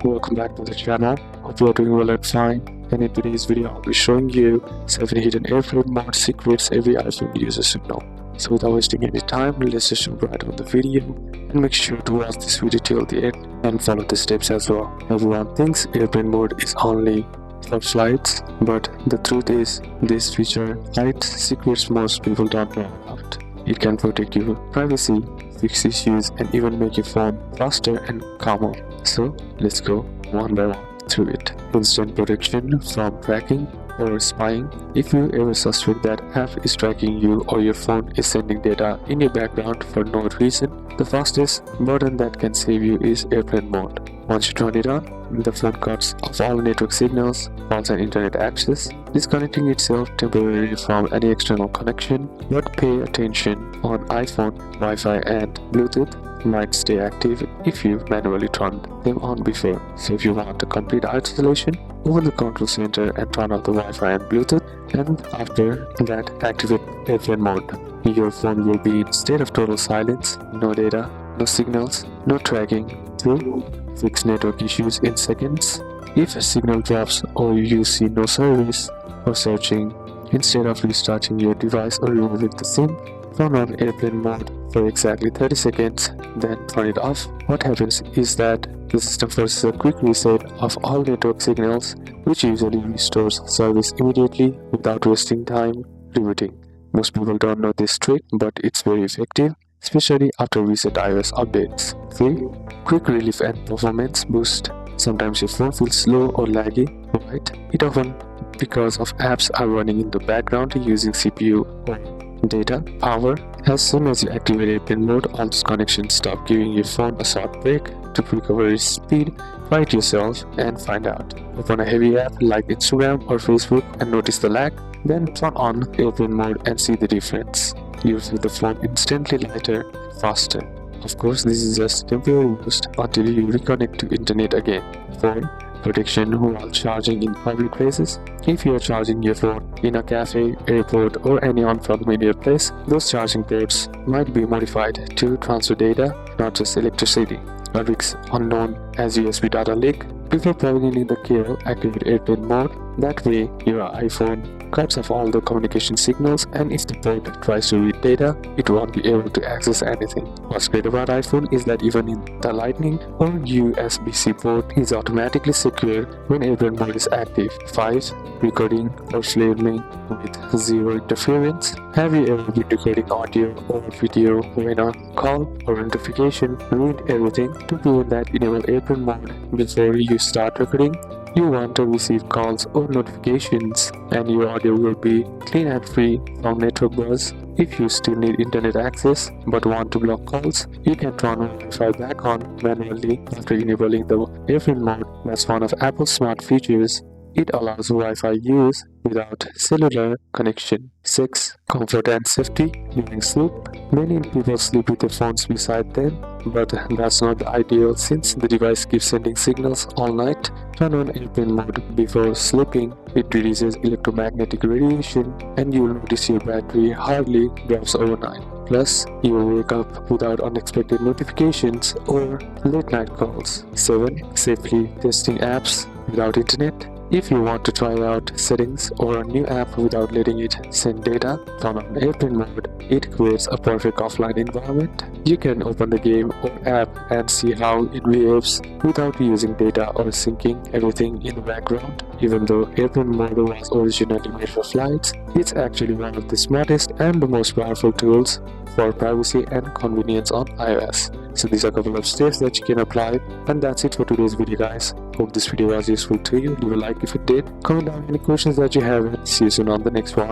welcome back to the channel. Hope you are doing well and fine. And in today's video, I'll be showing you 7 hidden airplane mode secrets every iPhone user should know. So without wasting any time, let's just jump right on the video and make sure to watch this video till the end and follow the steps as well. Everyone thinks airplane mode is only for flights, but the truth is this feature hides secrets most people don't know about. It can protect your privacy, fix issues, and even make your phone faster and calmer. So let's go one by one through it. Instant protection from tracking or spying. If you ever suspect that app is tracking you or your phone is sending data in your background for no reason, the fastest button that can save you is airplane mode. Once you turn it on, the phone cuts off all network signals, calls and internet access, disconnecting itself temporarily from any external connection. But pay attention, on iPhone, Wi-Fi and Bluetooth might stay active if you manually turn them on before. So if you want a complete isolation, open the control center and turn off the Wi-Fi and Bluetooth, and after that activate airplane mode. Your phone will be in state of total silence, no data, no signals, no tracking. 2. Fix network issues in seconds. If a signal drops or you see no service or searching, instead of restarting your device or removing the SIM, turn on airplane mode for exactly 30 seconds, then turn it off. What happens is that the system forces a quick reset of all network signals, which usually restores service immediately without wasting time rebooting. Most people don't know this trick, but it's very effective, especially after recent iOS updates. 3. Quick relief and performance boost. Sometimes your phone feels slow or laggy, right? It often because of apps are running in the background using CPU or data power. As soon as you activate airplane mode, all those connections stop, giving your phone a short break to recover its speed. Try it yourself and find out. Open a heavy app like Instagram or Facebook and notice the lag. Then turn on airplane mode and see the difference. You'll feel the phone instantly lighter, faster. Of course, this is just temporary boost until you reconnect to internet again. 4. Protection while charging in public places. If you are charging your phone in a cafe, airport, or any unfamiliar place, those charging ports might be modified to transfer data, not just electricity. A risk unknown as USB data leak. Before plugging in the cable, activate airplane mode. That way, your iPhone cuts off all the communication signals, and if the port tries to read data, it won't be able to access anything. What's great about iPhone is that even in the Lightning or USB-C port is automatically secure when airplane mode is active. 5. Recording or filming with zero interference. Have you ever been recording audio or video when a call or notification ruined everything? To prevent that, enable airplane mode before you start recording. You want to receive calls or notifications, and your audio will be clean and free from network buzz. If you still need internet access but want to block calls, you can turn Wi-Fi back on manually after enabling the airplane mode. That's one of Apple's smart features. It allows Wi-Fi use without cellular connection. 6. Comfort and safety during sleep. Many people sleep with their phones beside them, but that's not the ideal since the device keeps sending signals all night. Turn on airplane mode before sleeping. It releases electromagnetic radiation and you'll notice your battery hardly drops overnight. Plus, you'll wake up without unexpected notifications or late night calls. 7. Safely testing apps without internet. If you want to try out settings or a new app without letting it send data, turn on airplane mode. It creates a perfect offline environment. You can open the game or app and see how it behaves without using data or syncing everything in the background. Even though airplane mode was originally made for flights, it's actually one of the smartest and the most powerful tools for privacy and convenience on iOS. So these are a couple of steps that you can apply, and that's it for today's video, guys. Hope this video was useful to you. Leave a like if it did, comment down any questions that you have, and see you soon on the next one.